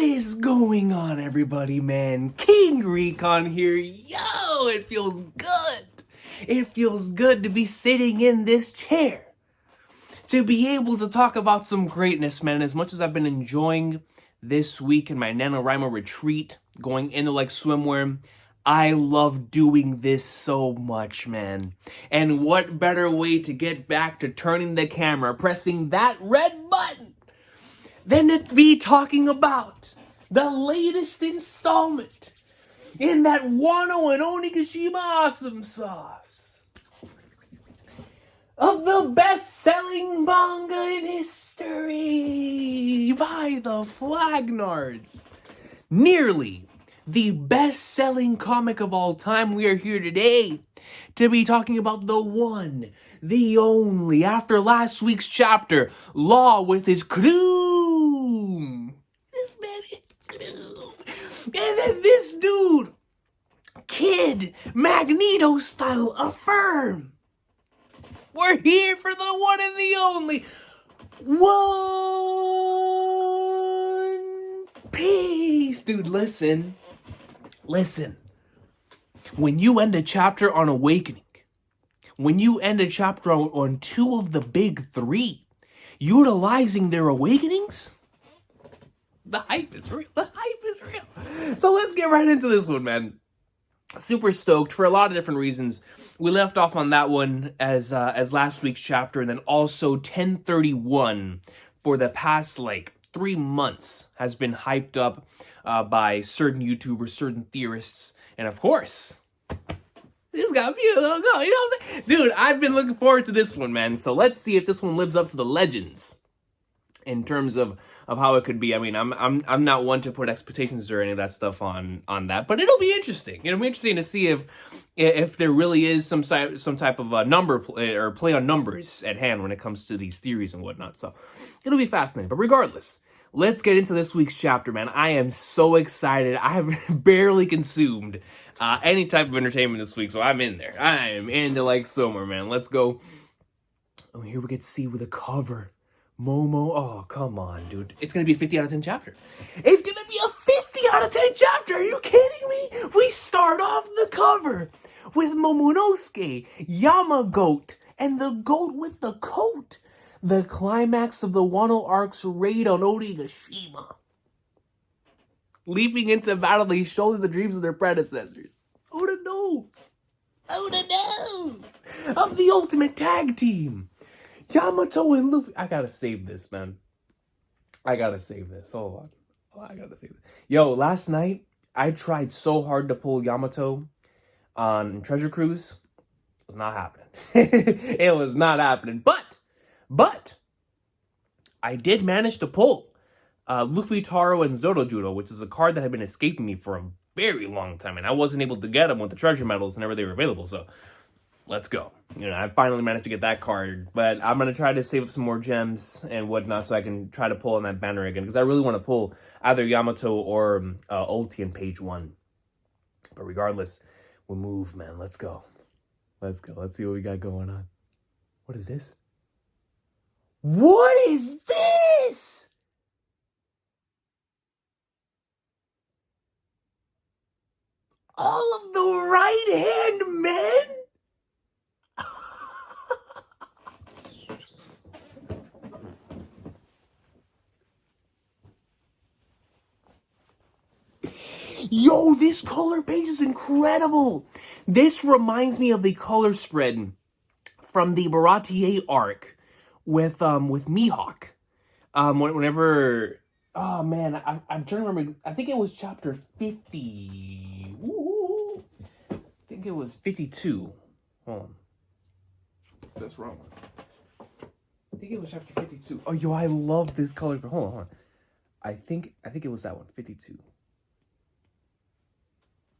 is going on, everybody, man? King Recon here. Yo, it feels good. It feels good to be sitting in this chair. To be able to talk about some greatness, man. As much as I've been enjoying this week in my NaNoWriMo retreat, going into like swimwear, I love doing this so much, man. And what better way to get back to turning the camera, pressing that red button, than to be talking about the latest installment in that Wano and Onigashima awesome sauce of the best-selling manga in history by the Flagnards. Nearly the best-selling comic of all time. We are here today to be talking about the one, the only, after last week's chapter, Law with his crew. This man is crew. And then this dude, Kid, Magneto style, Affirm. We're here for the one and the only One Piece. Dude, listen. When you end a chapter on Awakening, when you end a chapter on two of the big three, utilizing their awakenings, the hype is real. So let's get right into this one, man. Super stoked for a lot of different reasons. We left off on that one as last week's chapter, and then also 1031 for the past 3 months has been hyped up by certain YouTubers, certain theorists, and of course, this got me a little go, you know what I'm saying? Dude, I've been looking forward to this one, man. So let's see if this one lives up to the legends in terms of how it could be. I mean, I'm not one to put expectations or any of that stuff on that, but it'll be interesting. It'll be interesting to see if there really is some type of number play on numbers at hand when it comes to these theories and whatnot. So it'll be fascinating. But regardless, let's get into this week's chapter, man. I am so excited. I have barely consumed any type of entertainment this week, so I'm in there. I am into like summer, man. Let's go. Oh, here we get to see with the cover. Momo. Oh, come on, dude. It's going to be a 50 out of 10 chapter. It's going to be a 50 out of 10 chapter. Are you kidding me? We start off the cover with Momonosuke, Yamagoat, and the goat with the coat. The climax of the Wano arc's raid on Onigashima. Leaping into battle, they shoulder the dreams of their predecessors. Who the knows? Who the knows? Of the ultimate tag team. Yamato and Luffy. I gotta save this, man. I gotta save this. Hold on. I gotta save this. Yo, last night, I tried so hard to pull Yamato on Treasure Cruise. It was not happening. It was not happening. But, I did manage to pull Luffy, Taro, and Zotojudo, which is a card that had been escaping me for a very long time, and I wasn't able to get them with the treasure medals whenever they were available, so let's go. You know, I finally managed to get that card, but I'm going to try to save up some more gems and whatnot so I can try to pull on that banner again, because I really want to pull either Yamato or Ulti in page 1. But regardless, we'll move, man. Let's go. Let's see what we got going on. What is this? What is this? All of the right-hand men? Yo, this color page is incredible. This reminds me of the color spread from the Baratier arc with Mihawk. Whenever... Oh, man, I'm trying to remember. I think it was chapter 50. Ooh. I think it was 52. Hold on. That's wrong. I think it was chapter 52. Oh, yo, I love this color. But hold on. I think it was that one, 52.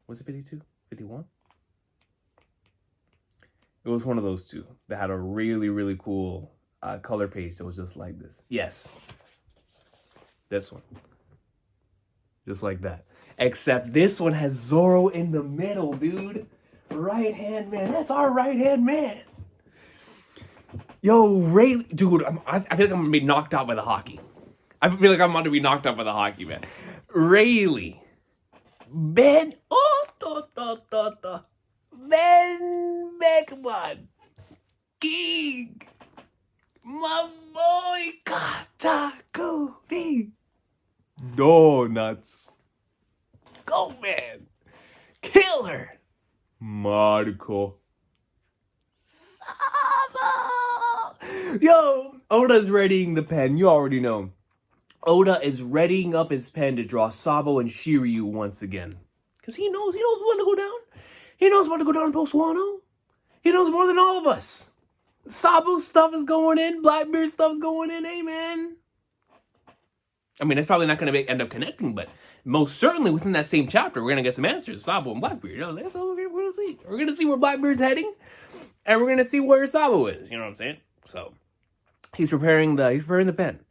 Was it 52? 51? It was one of those two that had a really, really cool color page that was just like this. Yes. This one. Just like that. Except this one has Zoro in the middle, dude. Right hand man. That's our right hand man. Yo, Ray, dude, I feel like I'm gonna be knocked out by the hockey. I feel like I'm about to be knocked out by the hockey, man. Rayleigh. Ben. Oh, Ben Beckman. King. My boy Katakuri. Donuts. Go, man. Killer. Marco. Saba. Yo, Oda's readying the pen. You already know. Oda is readying up his pen to draw Sabo and Shiryu once again. Because he knows when to go down. He knows when to go down in post Wano. He knows more than all of us. Sabo stuff is going in. Blackbeard stuff is going in. Hey, man. I mean, it's probably not going to end up connecting, but most certainly within that same chapter, we're going to get some answers. Sabo and Blackbeard. You know, that's what we're going to see. We're going to see where Blackbeard's heading, and we're going to see where Sabo is. You know what I'm saying? So, he's preparing the pen.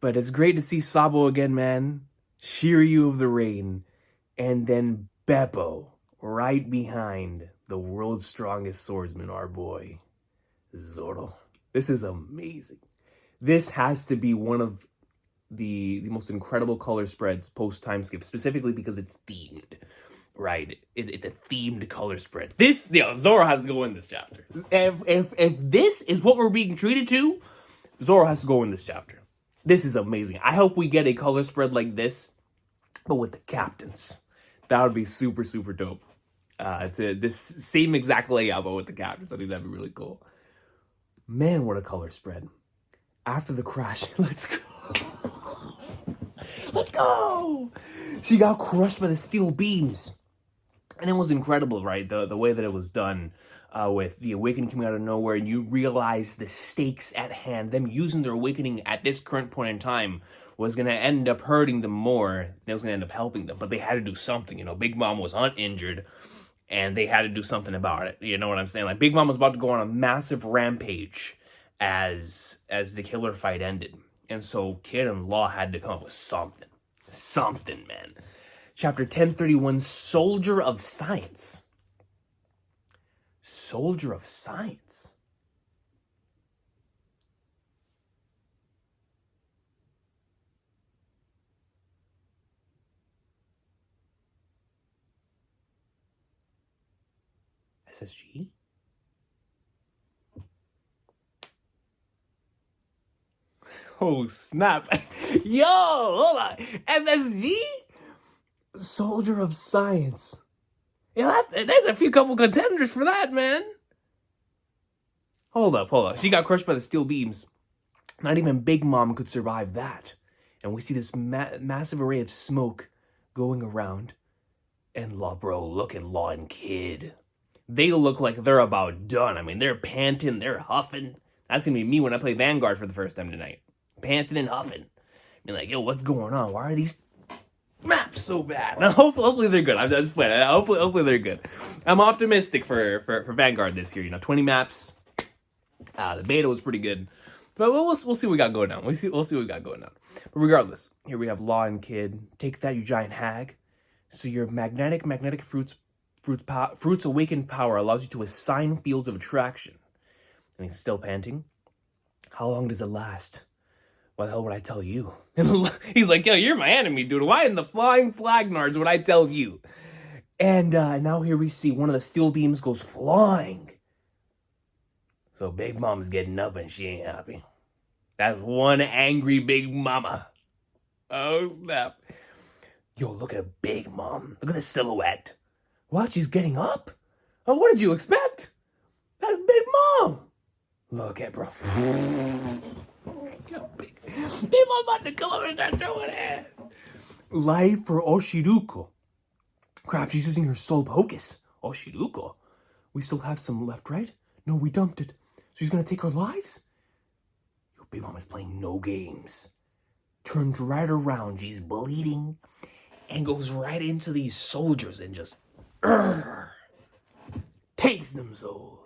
But it's great to see Sabo again, man. Shiryu of the Rain. And then Beppo right behind the world's strongest swordsman, our boy, Zoro. This is amazing. This has to be one of the most incredible color spreads post-time skip, specifically because it's themed, right? It's a themed color spread. Zoro has to go in this chapter. If this is what we're being treated to, Zoro has to go in this chapter. This is amazing. I hope we get a color spread like this, but with the captains. That would be super, super dope. This same exact layout, but with the captains. I think that'd be really cool. Man, what a color spread. After the crash, let's go. Let's go! She got crushed by the steel beams. And it was incredible, right? The way that it was done. With the awakening coming out of nowhere, and you realize the stakes at hand. Them using their awakening at this current point in time was going to end up hurting them more than it was going to end up helping them. But they had to do something, you know. Big Mom was uninjured, and they had to do something about it. You know what I'm saying? Like, Big Mom was about to go on a massive rampage as the killer fight ended. And so Kid and Law had to come up with something. Something, man. Chapter 1031, Soldier of Science. Soldier of Science. SSG? Oh, snap. Yo, hold on. SSG? Soldier of Science. Yeah, there's a few couple contenders for that, man. Hold up. She got crushed by the steel beams. Not even Big Mom could survive that. And we see this massive array of smoke going around. And look at Law and Kid. They look like they're about done. I mean, they're panting, they're huffing. That's gonna be me when I play Vanguard for the first time tonight. Panting and huffing. Be like, yo, what's going on? Why are these maps so bad? Now, hopefully they're good. I'm just playing. Hopefully they're good. I'm optimistic for Vanguard this year. 20 maps. The beta was pretty good, but we'll see what we got going on. We'll see what we got going on. But regardless, here we have Law and Kid. Take that, you giant hag. So your magnetic fruits awakened power allows you to assign fields of attraction. And he's still panting. How long does it last? Why the hell would I tell you? And he's like, yo, you're my enemy, dude. Why in the flying flagnards would I tell you? And now here we see one of the steel beams goes flying. So Big Mama's getting up and she ain't happy. That's one angry Big Mama. Oh, snap. Yo, look at Big Mom. Look at the silhouette. What? She's getting up? Oh, what did you expect? That's Big Mom. Look at bro. Yo, Big Mom about to come up and start throwing hands. Life for Oshiruko. Crap, she's using her soul hocus. Oshiruko. We still have some left, right? No, we dumped it. So she's gonna take our lives? Yo, Big Mom is playing no games. Turns right around, she's bleeding, and goes right into these soldiers and just takes them souls.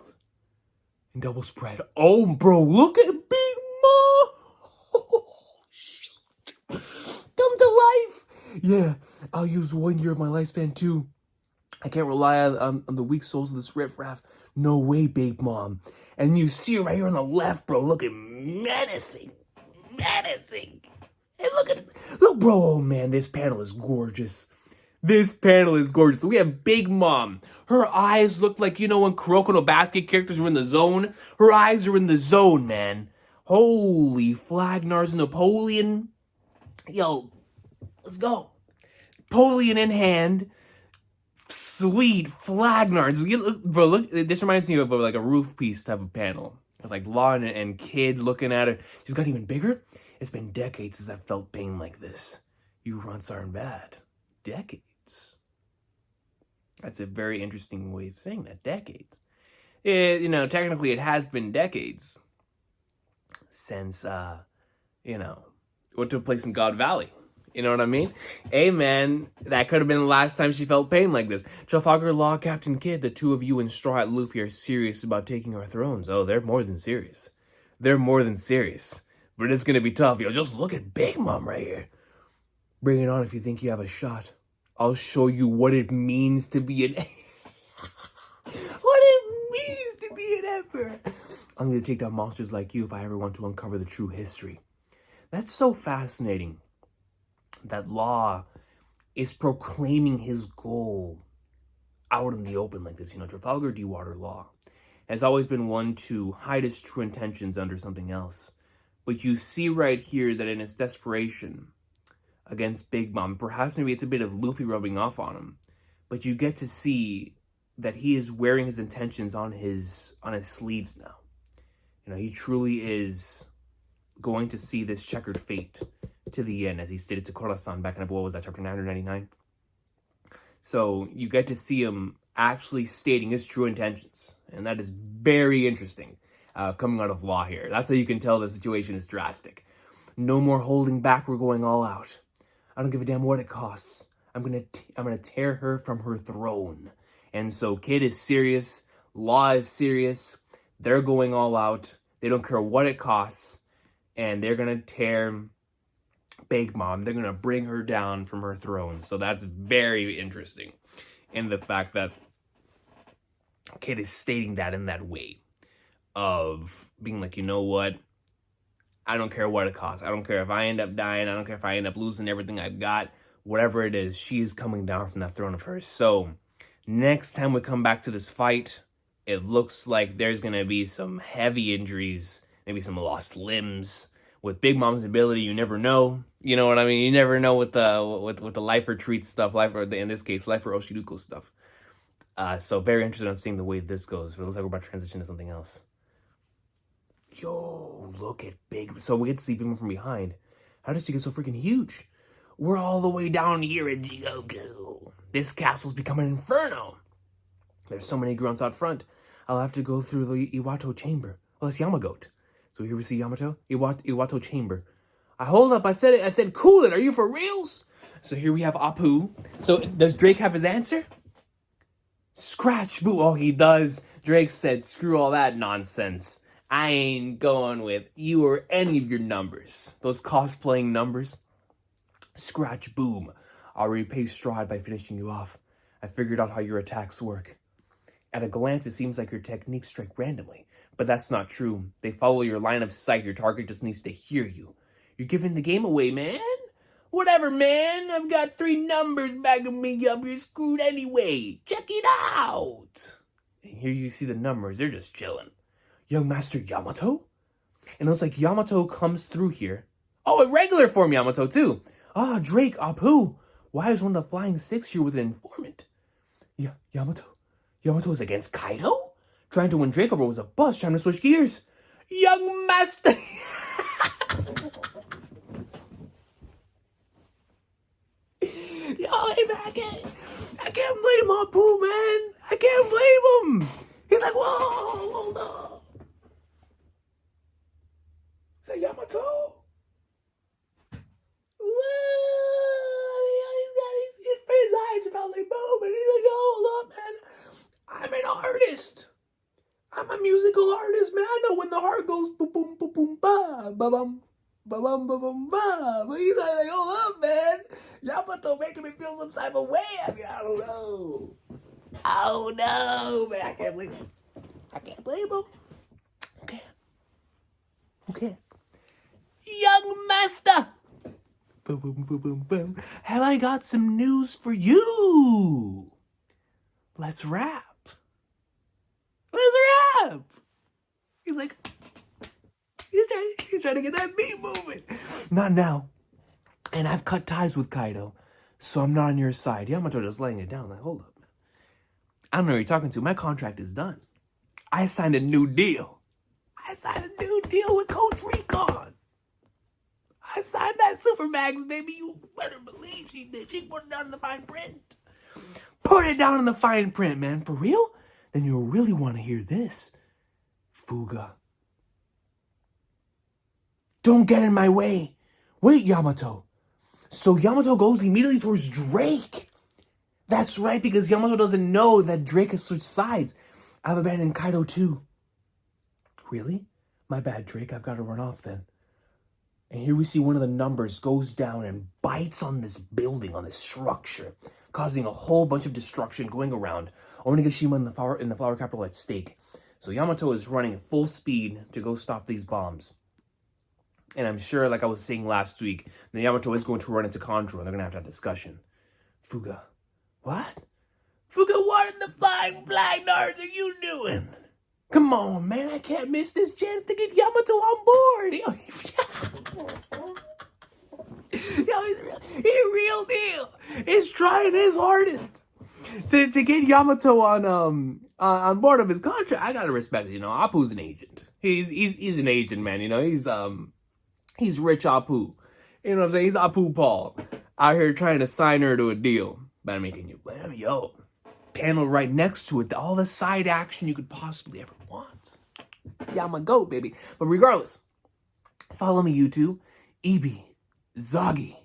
And double spread. Oh, bro, look at Big Mom. Oh, shoot. Come to life. Yeah, I'll use 1 year of my lifespan too. I can't rely on the weak souls of this riffraff. No way, Big Mom. And you see her right here on the left, bro, looking menacing. Menacing. And look at it. Look, bro, oh man, this panel is gorgeous. This panel is gorgeous. So we have Big Mom. Her eyes look like, when Kuroko no Basket characters were in the zone. Her eyes are in the zone, man. Holy Flagnars Napoleon. Yo, let's go. Napoleon in hand. Sweet Flagnards. Bro, look, this reminds me of like a roof piece type of panel. Like Law and Kid looking at her. She's got even bigger. It's been decades since I've felt pain like this. You runts aren't bad. Decades. That's a very interesting way of saying that. Decades. Technically it has been decades since, what took place in God Valley. You know what I mean? Hey, man, that could have been the last time she felt pain like this. Trafalgar Law, Captain Kidd, the two of you and Straw Hat Luffy are serious about taking our thrones. Oh, they're more than serious. They're more than serious. But it's going to be tough. Yo, just look at Big Mom right here. Bring it on if you think you have a shot. I'll show you what it means to be an... what it means to be an emperor. I'm going to take down monsters like you if I ever want to uncover the true history. That's so fascinating. That Law is proclaiming his goal out in the open like this. Trafalgar Dewater Law has always been one to hide his true intentions under something else. But you see right here that in his desperation against Big Mom, perhaps maybe it's a bit of Luffy rubbing off on him, but you get to see that he is wearing his intentions on his sleeves now. He truly is going to see this checkered fate to the end, as he stated to Kora-san back in, what was that, chapter 999? So you get to see him actually stating his true intentions, and that is very interesting coming out of Law here. That's how you can tell the situation is drastic. No more holding back, we're going all out. I don't give a damn what it costs. I'm gonna tear her from her throne. And so Kid is serious, Law is serious, they're going all out, they don't care what it costs, and they're gonna tear Big Mom. They're going to bring her down from her throne. So that's very interesting. And the fact that Kid is stating that in that way of being like, you know what? I don't care what it costs. I don't care if I end up dying. I don't care if I end up losing everything I've got. Whatever it is, she is coming down from that throne of hers. So next time we come back to this fight, it looks like there's going to be some heavy injuries, maybe some lost limbs. With Big Mom's ability, you never know. You know what I mean? You never know with the life or treat stuff, in this case, life or Oshiruko stuff. So very interested in seeing the way this goes. But it looks like we're about to transition to something else. Yo, look at Big... So we get to see Big Mom from behind. How did she get so freaking huge? We're all the way down here in Jigoku. This castle's become an inferno. There's so many grunts out front. I'll have to go through the Iwato chamber. Oh, that's Yamagote. So here we see Yamato, Iwato chamber. Hold up, I said, cool it, are you for reals? So here we have Apu. So does Drake have his answer? Scratch Boo. Oh, he does. Drake said, screw all that nonsense. I ain't going with you or any of your numbers. Those cosplaying numbers. Scratch Boom. I'll repay Strahd by finishing you off. I figured out how your attacks work. At a glance, it seems like your techniques strike randomly. But that's not true. They follow your line of sight. Your target just needs to hear you. You're giving the game away, man. Whatever, man. I've got 3 numbers backing me up. You're screwed anyway. Check it out. And here you see the numbers. They're just chilling. Young Master Yamato? And it looks like Yamato comes through here. Oh, a regular form Yamato, too. Ah, Drake, Apu. Why is one of the Flying Six here with an informant? Yamato? Yamato is against Kaido? Trying to win Drake over was a bust, trying to switch gears. Young Master! Yo, hey, man, I can't blame Apu, man. I can't blame him. He's like, whoa, hold up. Is that Yamato? His eyes about like boom, and he's like, hold up, man. I'm an artist. I'm a musical artist, man. I know when the heart goes boom, boom, boom, boom, ba, ba, bum, ba, bum, ba, bum, ba. But he's like, hold up, man. Yamato making me feel some type of way. I mean, I don't know. Oh no, man. I can't blame him. Okay. Young Master. Boom, boom, boom, boom, boom. Have I got some news for you? Let's rap. Let's rap. He's like, he's trying to get that beat moving. Not now. And I've cut ties with Kaido, so I'm not on your side. Yamato just laying it down. Like, hold up. I don't know who you're talking to. My contract is done. I signed a new deal. I signed a new deal with Coach Recon. I signed that Supermax, baby. You better believe she did. She put it down in the fine print. Put it down in the fine print, man. For real? Then you'll really want to hear this. Fuga. Don't get in my way. Wait, Yamato. So Yamato goes immediately towards Drake. That's right, because Yamato doesn't know that Drake has switched sides. I've abandoned Kaido too. Really? My bad, Drake. I've got to run off then. And here we see one of the numbers goes down and bites on this building, on this structure, causing a whole bunch of destruction going around. Onigashima and the flower capital at stake. So Yamato is running at full speed to go stop these bombs. And I'm sure, like I was saying last week, that Yamato is going to run into Conjuro and they're going to have that discussion. Fuga. What? Fuga, what in the flying stars are you doing? Come on, man. I can't miss this chance to get Yamato on board. Yo, he's a real deal. He's trying his hardest to get Yamato on board of his contract. I gotta respect it. You know, Apu's an agent. He's an agent, man. You know, he's rich Apu. You know what I'm saying? He's Apu Paul out here trying to sign her to a deal. But I'm making you blame. Yo, panel right next to it. All the side action you could possibly ever want. Yeah, I'm a goat, baby. But regardless, follow me, you two. Ibi, Zagi.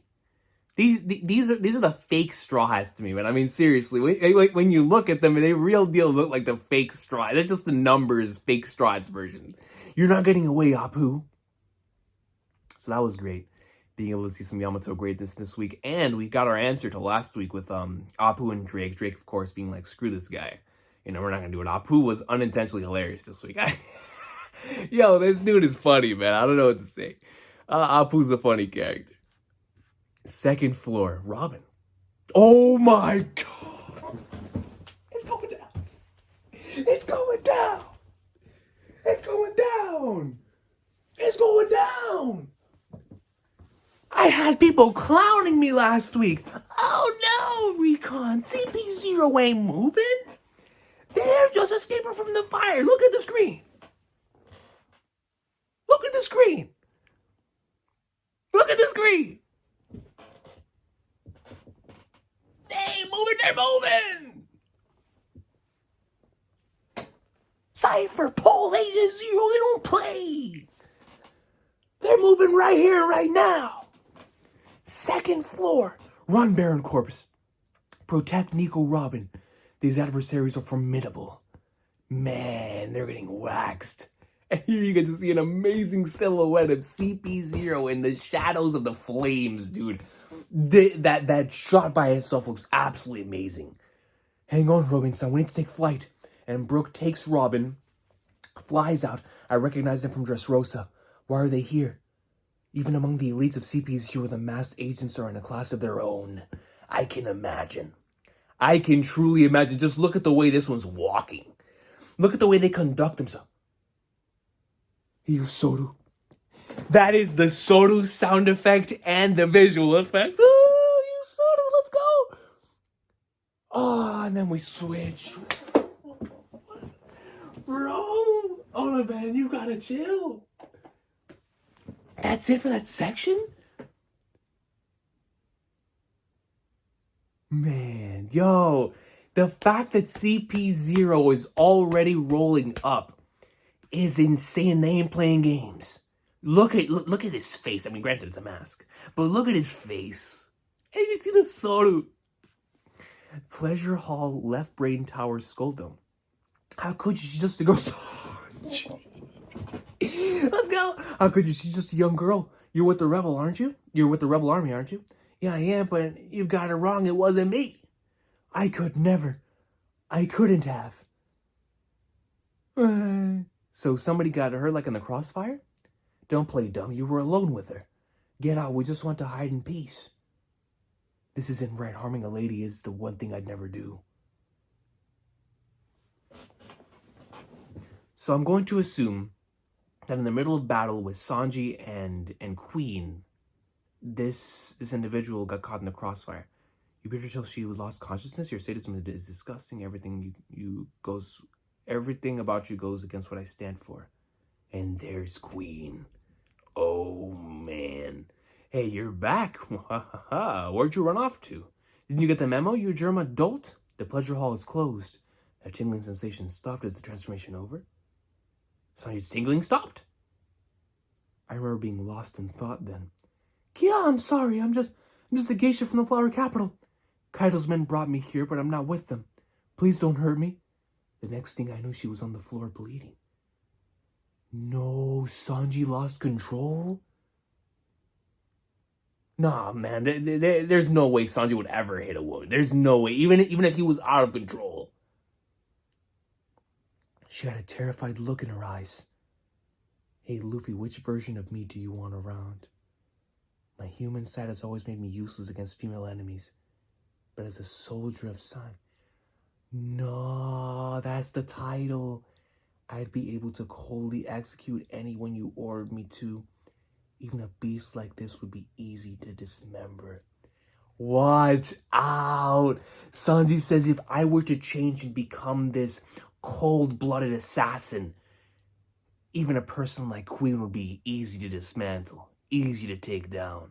These are the fake Straw Hats to me, man. I mean, seriously, when you look at them, they real deal look like the fake Straw. They're just the numbers fake Straw Hats version. You're not getting away, Apu. So that was great, being able to see some Yamato greatness this week. And we got our answer to last week with Apu and Drake. Drake, of course, being like, screw this guy. You know, we're not going to do it. Apu was unintentionally hilarious this week. Yo, this dude is funny, man. I don't know what to say. Apu's a funny character. Second floor, Robin. Oh my God. It's going down. It's going down. It's going down. It's going down. I had people clowning me last week. Oh no, Recon. CP0 ain't moving. They're just escaping from the fire. Look at the screen. Look at the screen. Look at the screen. They ain't moving, they're moving. Cypher, Pole 8-0, they don't play. They're moving right here, right now. Second floor, run Baron Corpse. Protect Nico Robin. These adversaries are formidable. Man, they're getting waxed. And here you get to see an amazing silhouette of CP0 in the shadows of the flames, dude. That shot by itself looks absolutely amazing. Hang on, Robin-san, we need to take flight. And Brooke takes Robin, flies out. I recognize them from Dressrosa. Why are they here? Even among the elites of CP0, the masked agents are in a class of their own. I can imagine. I can truly imagine. Just look at the way this one's walking. Look at the way they conduct themselves. Soru. That is the Soru sound effect and the visual effect. Oh, Soru, let's go. Oh, and then we switch. Bro, Olivan, you gotta chill. That's it for that section? Man, yo, the fact that CP0 is already rolling up is insane. They ain't playing games. Look at his face. I mean, granted, it's a mask, but look at his face. And you see the Soru. Pleasure Hall, Left Brain Tower, Skull. How could you? She's just a girl. Let's go. How could you? She's just a young girl. You're with the rebel, aren't you? You're with the rebel army, aren't you? Yeah, I am, but you've got it wrong. It wasn't me. I could never. I couldn't have. So somebody got her like in the crossfire? Don't play dumb. You were alone with her. Get out, we just want to hide in peace. This isn't right. Harming a lady is the one thing I'd never do. So I'm going to assume that in the middle of battle with Sanji and Queen, this individual got caught in the crossfire. You better tell she lost consciousness. Your sadism is disgusting. Everything about you goes against what I stand for. And there's Queen. Oh man. Hey, you're back. Where'd you run off to? Didn't you get the memo, you germ adult? The pleasure hall is closed. That tingling sensation stopped. Is the transformation over? Sanji's tingling stopped. I remember being lost in thought then. Kia, I'm sorry. I'm just a geisha from the flower capital. Kaido's men brought me here, but I'm not with them. Please don't hurt me. The next thing I knew, she was on the floor bleeding. No, Sanji lost control? Nah, man, there's no way Sanji would ever hit a woman. There's no way, even if he was out of control. She had a terrified look in her eyes. Hey, Luffy, which version of me do you want around? My human side has always made me useless against female enemies. But as a soldier of Sanji... No, that's the title. I'd be able to coldly execute anyone you ordered me to. Even a beast like this would be easy to dismember. Watch out! Sanji says if I were to change and become this cold-blooded assassin, even a person like Queen would be easy to dismantle, easy to take down.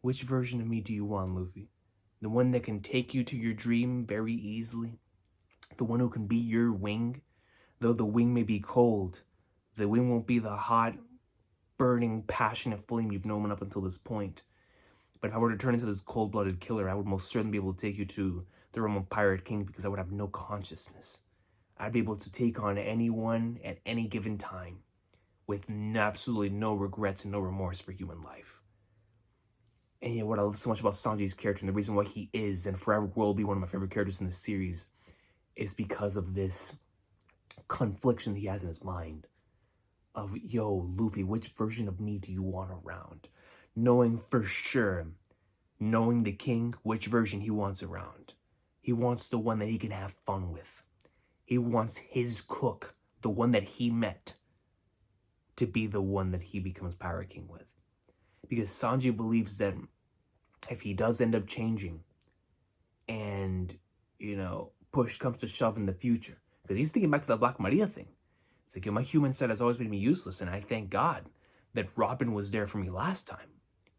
Which version of me do you want, Luffy? The one that can take you to your dream very easily? The one who can be your wing? Though the wing may be cold, the wing won't be the hot, burning, passionate flame you've known up until this point. But if I were to turn into this cold-blooded killer, I would most certainly be able to take you to the realm of Pirate King because I would have no consciousness. I'd be able to take on anyone at any given time with absolutely no regrets and no remorse for human life. And yet what I love so much about Sanji's character and the reason why he is and forever will be one of my favorite characters in this series is because of this confliction he has in his mind of, yo, Luffy, which version of me do you want around? Knowing for sure, knowing the king, which version he wants around. He wants the one that he can have fun with. He wants his cook, the one that he met, to be the one that he becomes Pirate King with. Because Sanji believes that if he does end up changing and, push comes to shove in the future, because he's thinking back to the Black Maria thing. It's like, my human side has always made me useless, and I thank God that Robin was there for me last time.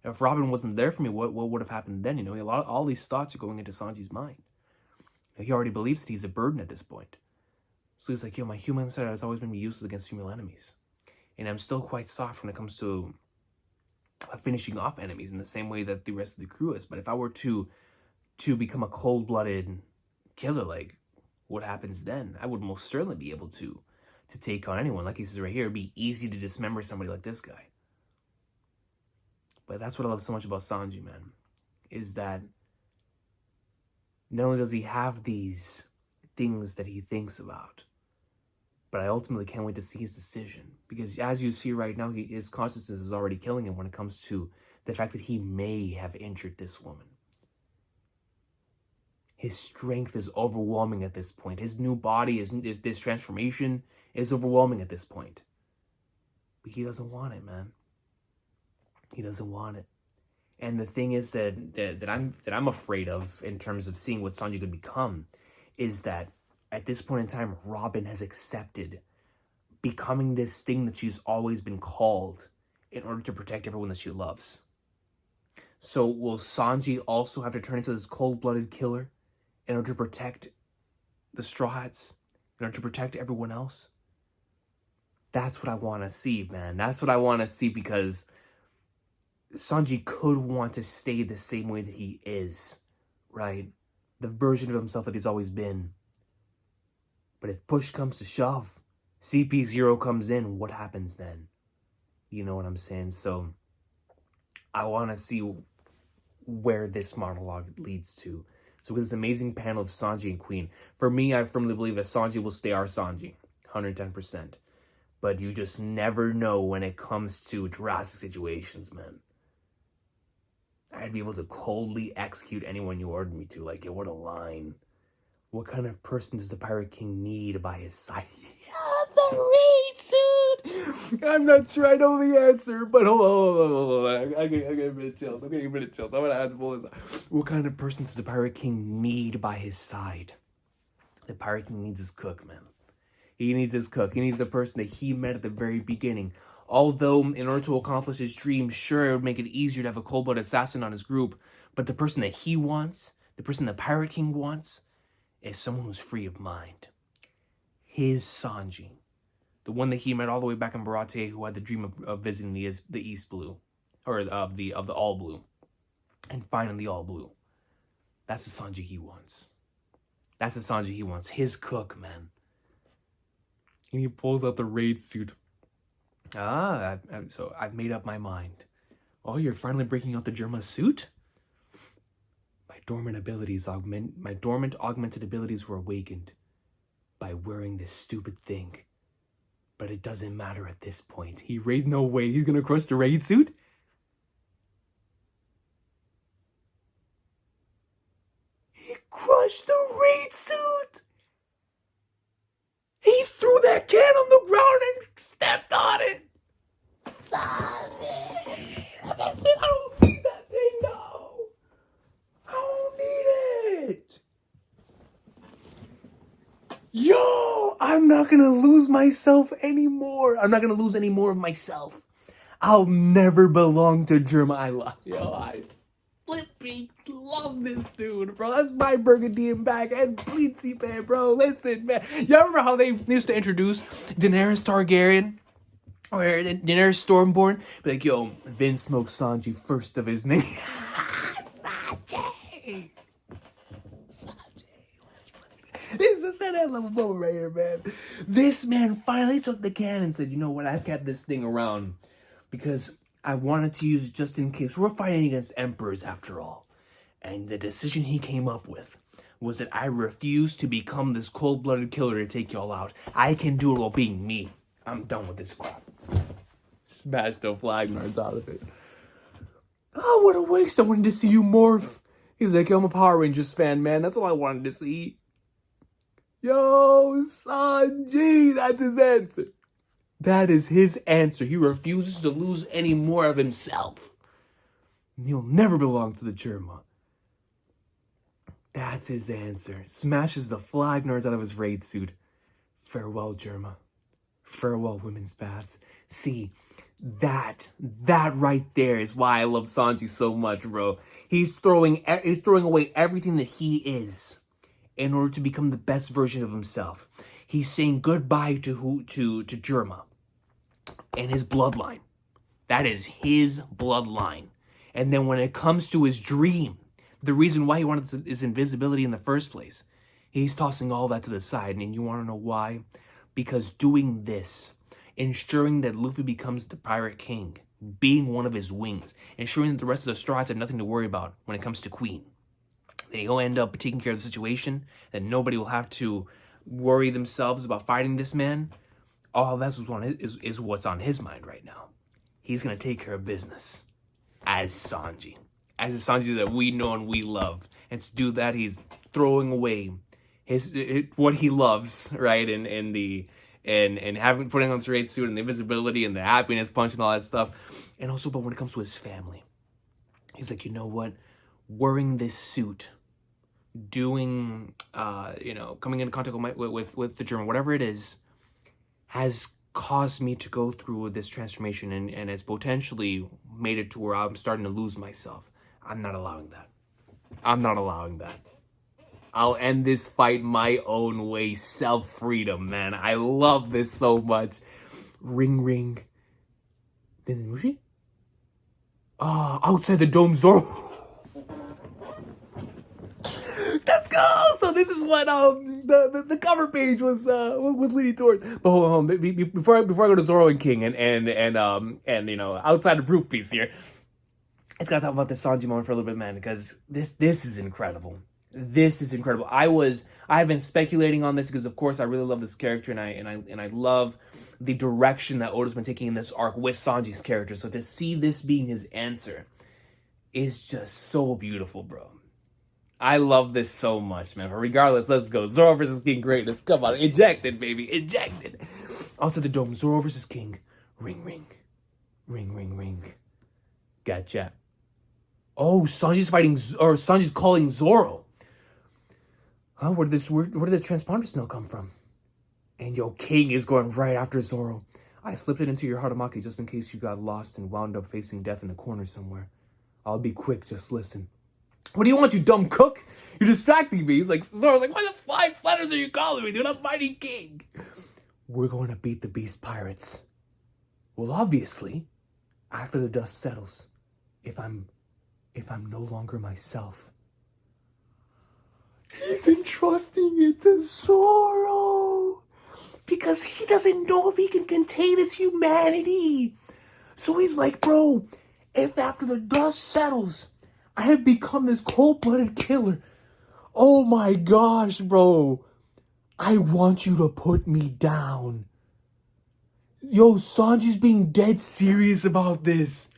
If Robin wasn't there for me, what would have happened then? All these thoughts are going into Sanji's mind. He already believes that he's a burden at this point. So he's like, my human side has always made me useless against female enemies. And I'm still quite soft when it comes to finishing off enemies in the same way that the rest of the crew is. But if I were to become a cold-blooded killer, what happens then? I would most certainly be able to take on anyone. Like he says right here, it'd be easy to dismember somebody like this guy. But that's what I love so much about Sanji, man, is that not only does he have these things that he thinks about, but I ultimately can't wait to see his decision. Because as you see right now, his consciousness is already killing him when it comes to the fact that he may have injured this woman. His strength is overwhelming at this point. His new body, this transformation is overwhelming at this point. But he doesn't want it, man. He doesn't want it. And the thing is that I'm afraid of in terms of seeing what Sanji could become is that at this point in time, Robin has accepted becoming this thing that she's always been called in order to protect everyone that she loves. So will Sanji also have to turn into this cold-blooded killer in order to protect the Straw Hats, in order to protect everyone else? That's what I want to see, man. That's what I want to see, because Sanji could want to stay the same way that he is, right? The version of himself that he's always been. But if push comes to shove, CP0 comes in, what happens then? You know what I'm saying? So I want to see where this monologue leads to. So with this amazing panel of Sanji and Queen, for me, I firmly believe that Sanji will stay our Sanji, 110%. But you just never know when it comes to drastic situations, man. I'd be able to coldly execute anyone you ordered me to. Like, yo, what a line. What kind of person does the Pirate King need by his side? Yeah, the raid suit! I'm not sure I know the answer, but hold on. I get a bit of chills. I'm getting a bit of chills. I'm gonna answer this. What kind of person does the Pirate King need by his side? The Pirate King needs his cook, man. He needs his cook. He needs the person that he met at the very beginning. Although, in order to accomplish his dream, sure, it would make it easier to have a cold-blooded assassin on his group. But the person that he wants, the person the Pirate King wants, is someone who's free of mind. His Sanji. The one that he met all the way back in Baratie, who had the dream of visiting the East Blue. Or of the All Blue. And finding the All Blue. That's the Sanji he wants. That's the Sanji he wants. His cook, man. And he pulls out the raid suit. So I've made up my mind. Oh, you're finally breaking out the Germa suit? My dormant augmented abilities were awakened by wearing this stupid thing. But it doesn't matter at this point. No way, he's gonna crush the raid suit? He crushed the raid suit! He threw that can on the ground and stepped on it. Sanji! That's it. I don't need that thing, no. I don't need it. Yo, I'm not gonna lose myself anymore. I'm not gonna lose any more of myself. I'll never belong to Germa. I flipping love this dude, bro. That's my Burgundian back and Bleedsy fan, bro. Listen, man. Y'all remember how they used to introduce Daenerys Targaryen? Or Daenerys Stormborn? Be like, yo, Vin smoked Sanji first of his name. Sanji! This is that level moment right here, man. This man finally took the can and said, you know what? I've kept this thing around because I wanted to use it just in case. We're fighting against emperors after all. And the decision he came up with was that I refuse to become this cold-blooded killer to take y'all out. I can do it while being me. I'm done with this crap. Smash the flag nards out of it. Oh, what a waste. I wanted to see you morph. He's like, yo, I'm a Power Rangers fan, man. That's all I wanted to see. Yo, Sanji, that's his answer. That is his answer. He refuses to lose any more of himself. He'll never belong to the Germa. That's his answer. Smashes the flag nerds out of his raid suit. Farewell, Germa. Farewell, women's baths. See, that right there is why I love Sanji so much, bro. He's throwing away everything that he is in order to become the best version of himself. He's saying goodbye to Germa and his bloodline. That is his bloodline. And then when it comes to his dream, the reason why he wanted his invisibility in the first place, he's tossing all that to the side. And you want to know why? Because doing this, ensuring that Luffy becomes the Pirate King, being one of his wings, ensuring that the rest of the Straw Hats have nothing to worry about when it comes to Queen. They'll end up taking care of the situation, that nobody will have to worry themselves about fighting this man. All that's is what's on his mind right now. He's going to take care of business as Sanji. As the Sanji that we know and we love. And to do that, he's throwing away what he loves, right? And putting on the raid suit and the invisibility and the happiness punch and all that stuff. And also, but when it comes to his family, he's like, you know what? Wearing this suit, doing, coming into contact with the German, whatever it is, has caused me to go through this transformation and has potentially made it to where I'm starting to lose myself. I'm not allowing that. I'm not allowing that. I'll end this fight my own way. Self-freedom, man. I love this so much. Ring, ring. Then Mushi? Outside the dome, Zoro. Let's go! So this is what the cover page was leading towards. But hold on, before I go to Zoro and King and outside the proof piece here, let's gotta talk about this Sanji moment for a little bit, man, because this is incredible. This is incredible. I've been speculating on this because, of course, I really love this character and I love the direction that Oda's been taking in this arc with Sanji's character. So to see this being his answer is just so beautiful, bro. I love this so much, man. But regardless, let's go. Zoro versus King Greatness. Come on. Ejected, baby. Ejected. Onto the dome. Zoro versus King. Ring, ring. Ring, ring, ring. Gotcha. Oh, Sanji's calling Zoro. Huh? Where did the transponder signal come from? And yo, King is going right after Zoro. I slipped it into your Haramaki just in case you got lost and wound up facing death in a corner somewhere. I'll be quick, just listen. What do you want, you dumb cook? You're distracting me. He's like, Zoro's like, what the 5 letters are you calling me, dude? I'm fighting King. We're going to beat the Beast Pirates. Well, obviously, after the dust settles, if I'm no longer myself. He's entrusting it to Zoro. Because he doesn't know if he can contain his humanity. So he's like, bro, if after the dust settles, I have become this cold-blooded killer, oh my gosh, bro, I want you to put me down. Yo, Sanji's being dead serious about this.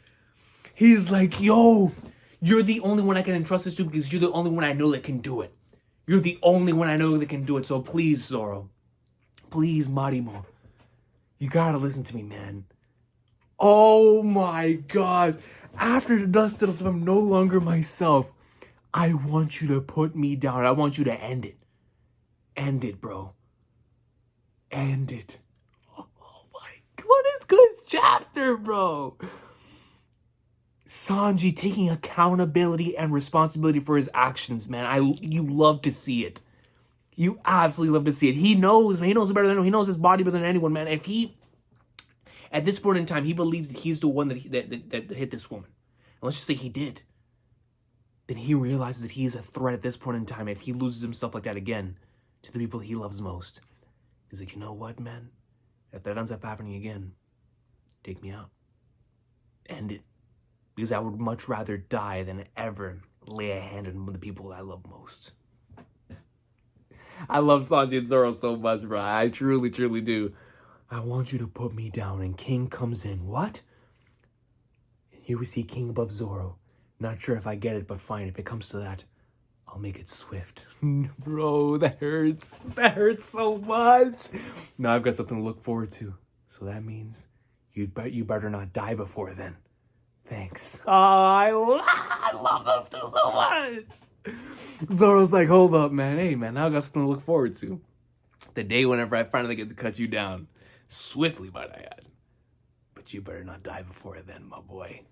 He's like, yo, you're the only one I can entrust this to because you're the only one I know that can do it. You're the only one I know that can do it, so please, Zoro. Please, Marimo. You gotta listen to me, man. Oh my God. After the dust settles, if I'm no longer myself, I want you to put me down. I want you to end it. End it, bro. End it. Oh my, what is this chapter, bro? Sanji taking accountability and responsibility for his actions, man. You love to see it. You absolutely love to see it. He knows, man. He knows better than anyone. He knows his body better than anyone, man. If he, at this point in time, he believes that he's the one that hit this woman. And let's just say he did. Then he realizes that he is a threat at this point in time. If he loses himself like that again to the people he loves most, he's like, you know what, man? If that ends up happening again, take me out. End it. Because I would much rather die than ever lay a hand on the people I love most. I love Sanji and Zoro so much, bro. I truly, truly do. I want you to put me down. And King comes in. What? And here we see King above Zoro. Not sure if I get it, but fine. If it comes to that, I'll make it swift. Bro, that hurts. That hurts so much. Now I've got something to look forward to. So that means you better not die before then. Thanks. Oh, I love those two so much. Zoro's like, hold up, man. Hey, man, now I got something to look forward to. The day whenever I finally get to cut you down. Swiftly, might I add. But you better not die before then, my boy.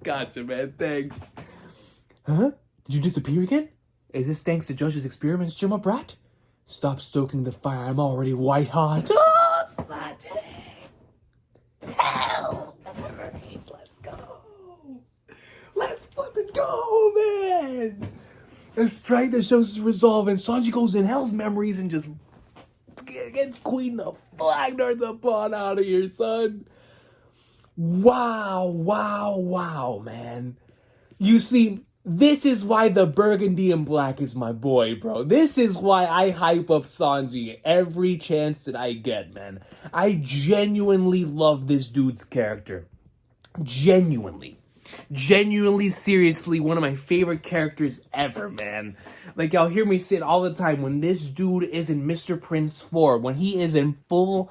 Gotcha, man. Thanks. Huh? Did you disappear again? Is this thanks to Judge's experiments, Jimma Brat? Stop stoking the fire. I'm already white hot. Oh, Sanji! Hell! Let's go! Let's flippin' go, man! A strike that shows his resolve, and Sanji goes in Hell's memories and just gets Queen the Flag Darts upon out of here, son. Wow, wow, wow, man. You see, this is why the burgundy and black is my boy, bro. This is why I hype up Sanji every chance that I get, man. I genuinely love this dude's character. Genuinely, seriously, one of my favorite characters ever, man. Like, y'all hear me say it all the time. When this dude is in Mr. Prince form, when he is in full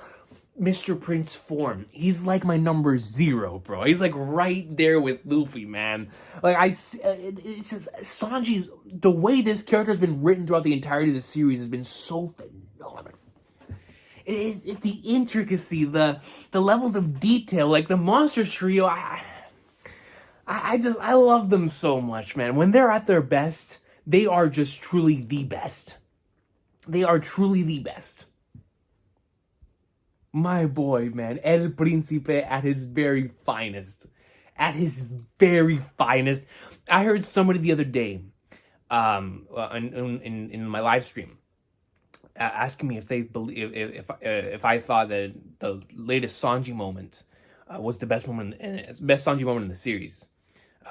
Mr. Prince form, he's like my number 0, bro. He's like right there with Luffy, man. Like, it's just Sanji's, the way this character has been written throughout the entirety of the series has been so phenomenal. It's the intricacy, the levels of detail, like the monster trio. I love them so much, man. When they're at their best, they are just truly the best. They are truly the best. My boy, man, El Príncipe at his very finest. At his very finest. I heard somebody the other day, in my live stream, asking me if they believe if I thought that the latest Sanji moment was the best Sanji moment in the series.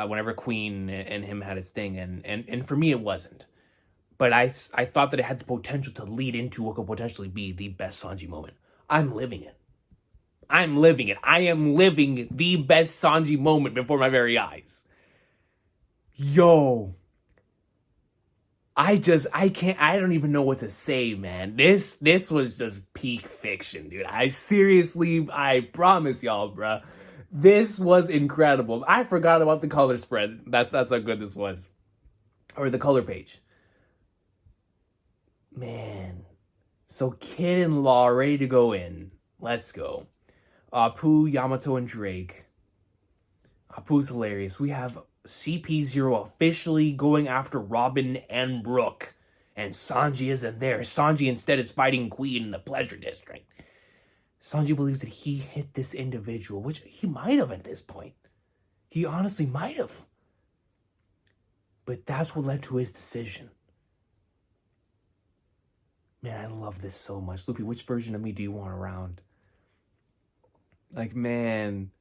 Whenever Queen and him had his thing, and for me it wasn't, but I thought that it had the potential to lead into what could potentially be the best Sanji moment. I'm living it. I'm living it. I am living the best Sanji moment before my very eyes. Yo. I don't even know what to say, man. This was just peak fiction, dude. I promise y'all, bruh. This was incredible. I forgot about the color spread. That's how good this was. Or the color page. Man. So Kid and Law ready to go in. Let's go. Apu, Yamato, and Drake. Apu's hilarious. We have CP0 officially going after Robin and Brook. And Sanji isn't there. Sanji instead is fighting Queen in the Pleasure District. Sanji believes that he hit this individual, which he might have at this point. He honestly might have. But that's what led to his decision. Man, I love this so much. Luffy, which version of me do you want around? Like, man...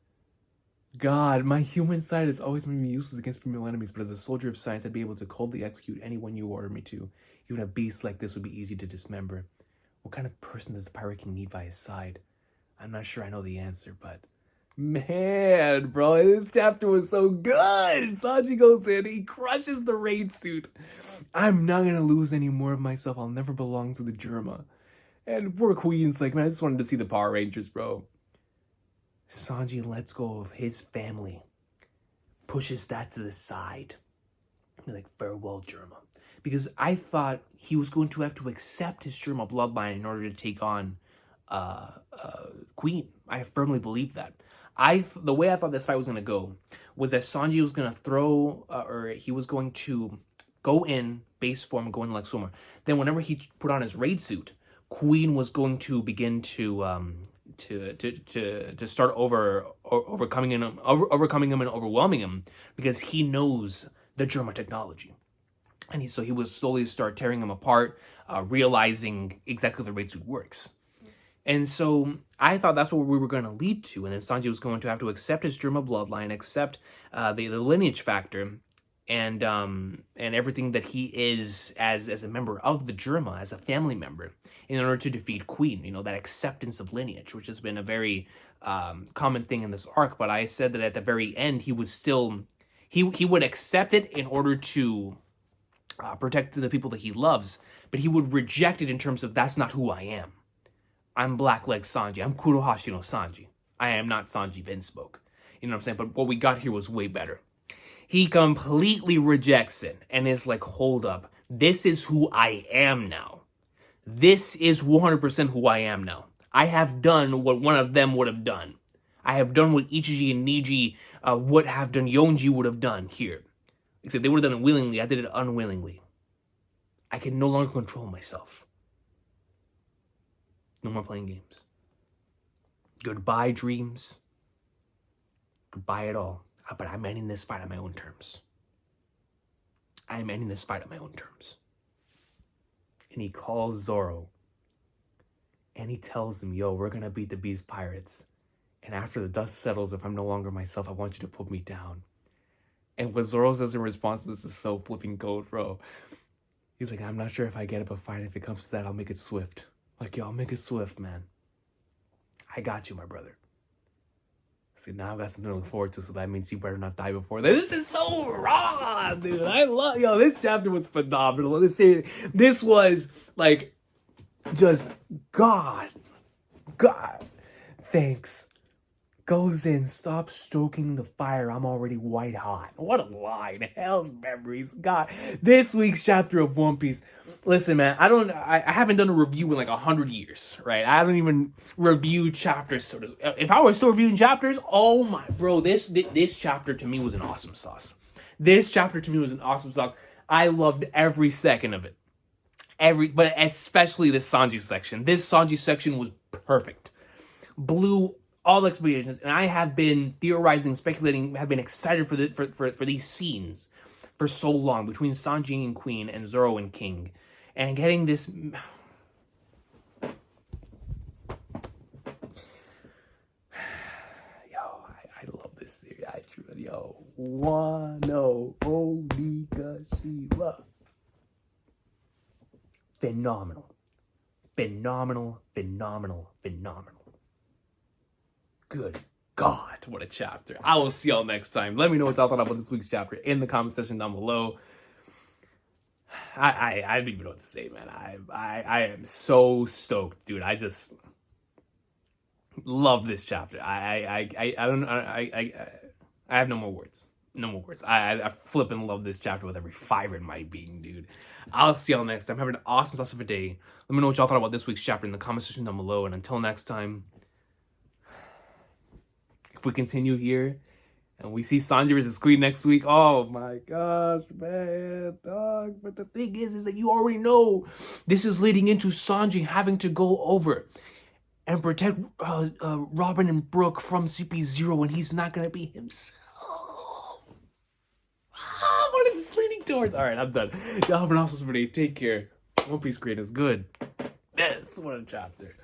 God, my human side has always made me useless against female enemies, but as a soldier of science, I'd be able to coldly execute anyone you order me to. Even a beast like this would be easy to dismember. What kind of person does the Pirate King need by his side? I'm not sure I know the answer, but... Man, bro, this chapter was so good! Sanji goes in, he crushes the raid suit. I'm not gonna lose any more of myself, I'll never belong to the Germa. And poor Queen's like, man, I just wanted to see the Power Rangers, bro. Sanji lets go of his family, pushes that to the side. Like, farewell, Germa. Because I thought he was going to have to accept his Germa bloodline in order to take on Queen. I firmly believe that. The way I thought this fight was going to go was that Sanji was going to throw, or he was going to go in base form, go in like Soma. Then whenever he put on his raid suit, Queen was going to begin to start overcoming him and overwhelming him, because he knows the Germa technology, and so he would slowly start tearing him apart, realizing exactly the raid suit works. And so I thought that's what we were going to lead to, and then Sanji was going to have to accept his Germa bloodline, accept the lineage factor, and everything that he is as a member of the Germa, as a family member, in order to defeat Queen. You know, that acceptance of lineage, which has been a very common thing in this arc. But I said that at the very end, he would still he would accept it in order to protect the people that he loves, but he would reject it in terms of, that's not who I am. I'm Blackleg Sanji. I'm Kurohashi no Sanji. I am not Sanji Vinspoke. You know what I'm saying? But what we got here was way better. He completely rejects it and is like, hold up. This is who I am now. This is 100% who I am now. I have done what one of them would have done. I have done what Ichiji and Niji would have done, Yonji would have done here. Except they would have done it willingly. I did it unwillingly. I can no longer control myself. No more playing games. Goodbye, dreams. Goodbye it all. But I'm ending this fight on my own terms. I am ending this fight on my own terms. And he calls Zoro. And he tells him, yo, we're going to beat the Beast Pirates. And after the dust settles, if I'm no longer myself, I want you to put me down. And what Zoro says in response to this is so flipping gold, bro. He's like, I'm not sure if I get it, but fine. If it comes to that, I'll make it swift. Like, yo, I'll make it swift, man. I got you, my brother. See, now I've got something to look forward to, so that means you better not die before that. This is so raw, dude. I love, yo, this chapter was phenomenal. This was, like, just, God, thanks. Goes in, stop stoking the fire, I'm already white hot. What a line. Hell's memories. God, this week's chapter of One Piece. Listen, man, I haven't done a review in like 100 years, right? I don't even review chapters. If I were still reviewing chapters, oh my, bro, this chapter to me was an awesome sauce. This chapter to me was an awesome sauce. I loved every second of it. But especially this Sanji section. This Sanji section was perfect. Blew all expectations, and I have been theorizing, speculating, have been excited for these scenes for so long, between Sanji and Queen and Zoro and King, and getting this. Yo, I love this series. I truly, yo, Wano Onigashima. Phenomenal. Good God, what a chapter. I will see y'all next time. Let me know what y'all thought about this week's chapter in the comment section down below. I don't even know what to say, man. I am so stoked, dude. I just love this chapter. I have no more words. No more words. I flipping love this chapter with every fiber in my being, dude. I'll see y'all next time. Have an awesome day. Let me know what y'all thought about this week's chapter in the comment section down below. And until next time, if we continue here and we see Sanji versus Queen next week, oh my gosh, man, dog. But the thing is that you already know this is leading into Sanji having to go over and protect Robin and Brooke from CP0 when he's not going to be himself. What is this leading towards? All right, I'm done. Y'all have an awesome day. Take care. One Piece greatness. Good. Yes, what a chapter.